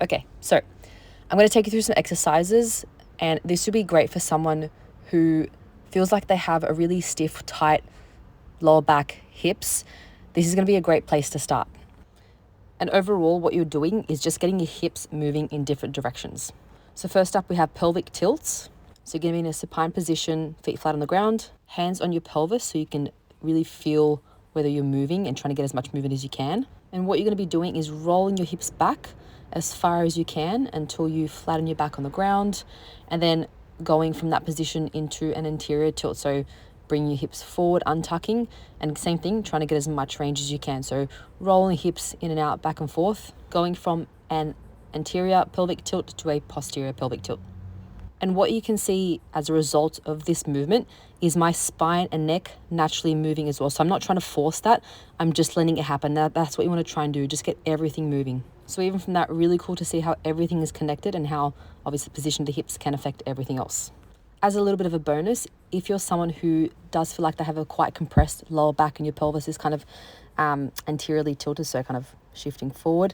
Okay, so I'm going to take you through some exercises, and this would be great for someone who feels like they have a really stiff, tight lower back, hips. This is going to be a great place to start. And overall, what you're doing is just getting your hips moving in different directions. So first up, we have pelvic tilts. So you're going to be in a supine position, feet flat on the ground, hands on your pelvis so you can really feel whether you're moving and trying to get as much movement as you can. And what you're going to be doing is rolling your hips back as far as you can until you flatten your back on the ground, and then going from that position into an anterior tilt. So bring your hips forward, untucking, and same thing, trying to get as much range as you can. So rolling hips in and out, back and forth, going from an anterior pelvic tilt to a posterior pelvic tilt. And what you can see as a result of this movement is my spine and neck naturally moving as well. So I'm not trying to force that, I'm just letting it happen. That's what you want to try and do, just get everything moving. So even from that, really cool to see how everything is connected and how obviously the position of the hips can affect everything else. As a little bit of a bonus, if you're someone who does feel like they have a quite compressed lower back and your pelvis is kind of anteriorly tilted, so kind of shifting forward,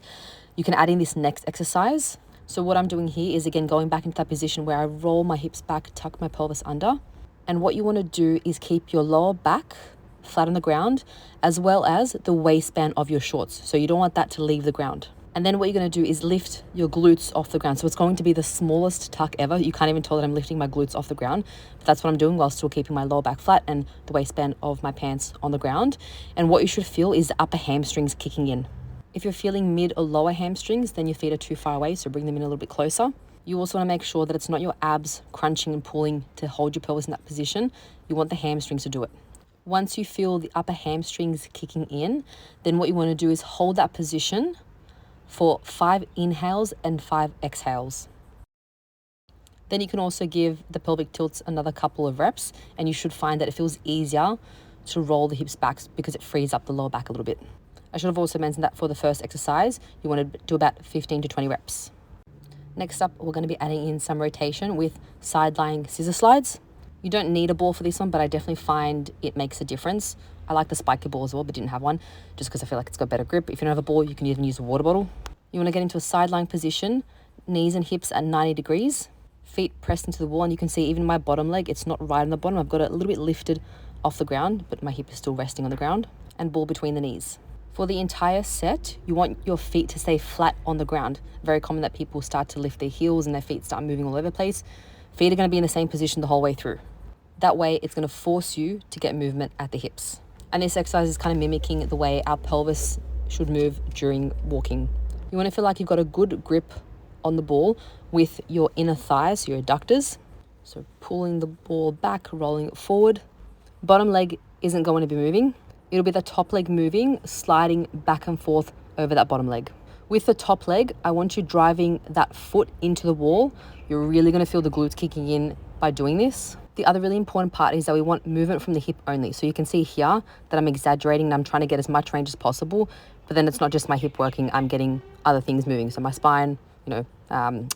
you can add in this next exercise. So what I'm doing here is, again, going back into that position where I roll my hips back, tuck my pelvis under. And what you want to do is keep your lower back flat on the ground, as well as the waistband of your shorts. So you don't want that to leave the ground. And then what you're going to do is lift your glutes off the ground. So it's going to be the smallest tuck ever. You can't even tell that I'm lifting my glutes off the ground. But that's what I'm doing while still keeping my lower back flat and the waistband of my pants on the ground. And what you should feel is the upper hamstrings kicking in. If you're feeling mid or lower hamstrings, then your feet are too far away, so bring them in a little bit closer. You also want to make sure that it's not your abs crunching and pulling to hold your pelvis in that position. You want the hamstrings to do it. Once you feel the upper hamstrings kicking in, then what you want to do is hold that position for 5 inhales and 5 exhales. Then you can also give the pelvic tilts another couple of reps, and you should find that it feels easier to roll the hips back because it frees up the lower back a little bit. I should have also mentioned that for the first exercise, you want to do about 15 to 20 reps. Next up, we're going to be adding in some rotation with side-lying scissor slides. You don't need a ball for this one, but I definitely find it makes a difference. I like the spiky ball as well, but didn't have one, just because I feel like it's got better grip. If you don't have a ball, you can even use a water bottle. You want to get into a side-lying position, knees and hips at 90 degrees, feet pressed into the wall, and you can see even my bottom leg, it's not right on the bottom. I've got it a little bit lifted off the ground, but my hip is still resting on the ground, and ball between the knees. For the entire set, you want your feet to stay flat on the ground. Very common that people start to lift their heels and their feet start moving all over the place. Feet are going to be in the same position the whole way through. That way, it's going to force you to get movement at the hips. And this exercise is kind of mimicking the way our pelvis should move during walking. You want to feel like you've got a good grip on the ball with your inner thighs, your adductors. So pulling the ball back, rolling it forward. Bottom leg isn't going to be moving. It'll be the top leg moving, sliding back and forth over that bottom leg. With the top leg, I want you driving that foot into the wall. You're really going to feel the glutes kicking in by doing this. The other really important part is that we want movement from the hip only. So you can see here that I'm exaggerating and I'm trying to get as much range as possible, but then it's not just my hip working, I'm getting other things moving. So my spine,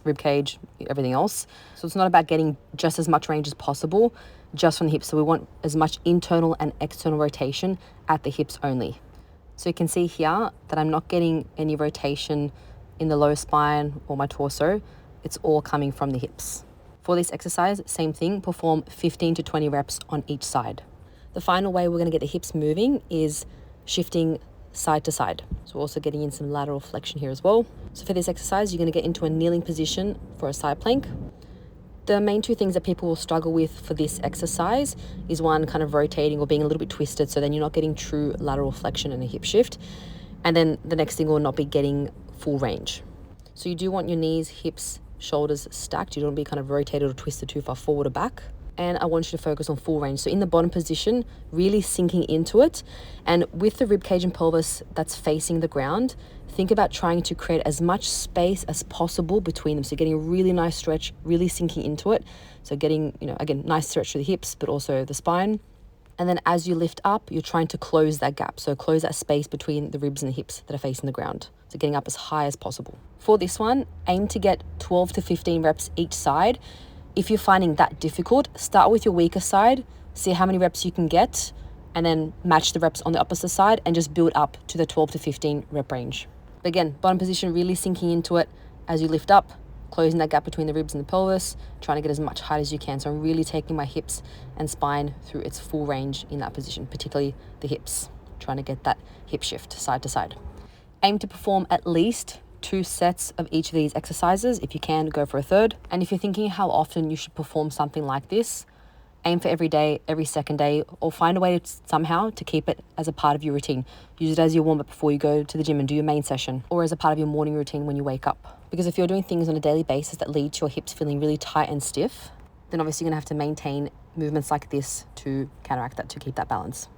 rib cage, everything else. So it's not about getting just as much range as possible just from the hips. So we want as much internal and external rotation at the hips only. So you can see here that I'm not getting any rotation in the lower spine or my torso. It's all coming from the hips. For this exercise, same thing, perform 15 to 20 reps on each side. The final way we're going to get the hips moving is shifting side to side. So we're also getting in some lateral flexion here as well. So for this exercise, you're going to get into a kneeling position for a side plank. The main two things that people will struggle with for this exercise is one, kind of rotating or being a little bit twisted, so then you're not getting true lateral flexion and a hip shift. And then the next thing will not be getting full range. So you do want your knees, hips, shoulders stacked. You don't want to be kind of rotated or twisted too far forward or back. And I want you to focus on full range. So in the bottom position, really sinking into it. And with the rib cage and pelvis that's facing the ground, think about trying to create as much space as possible between them. So getting a really nice stretch, really sinking into it. So getting, again, nice stretch through the hips, but also the spine. And then as you lift up, you're trying to close that gap. So close that space between the ribs and the hips that are facing the ground. So getting up as high as possible. For this one, aim to get 12 to 15 reps each side. If you're finding that difficult, start with your weaker side, see how many reps you can get, and then match the reps on the opposite side and just build up to the 12 to 15 rep range. But again, bottom position, really sinking into it, as you lift up, closing that gap between the ribs and the pelvis, trying to get as much height as you can. So I'm really taking my hips and spine through its full range in that position, particularly the hips, trying to get that hip shift side to side. Aim to perform at least 2 sets of each of these exercises. If you can, go for a third. And if you're thinking how often you should perform something like this, aim for every day, every second day, or find a way to somehow to keep it as a part of your routine. Use it as your warm-up before you go to the gym and do your main session, or as a part of your morning routine when you wake up. Because if you're doing things on a daily basis that lead to your hips feeling really tight and stiff, then obviously you're gonna have to maintain movements like this to counteract that, to keep that balance.